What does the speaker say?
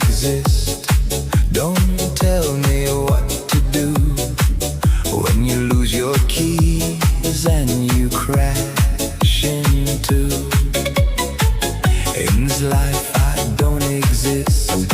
exist. Don't tell me what to do when you lose your keys and you crash into. In this life I don't exist.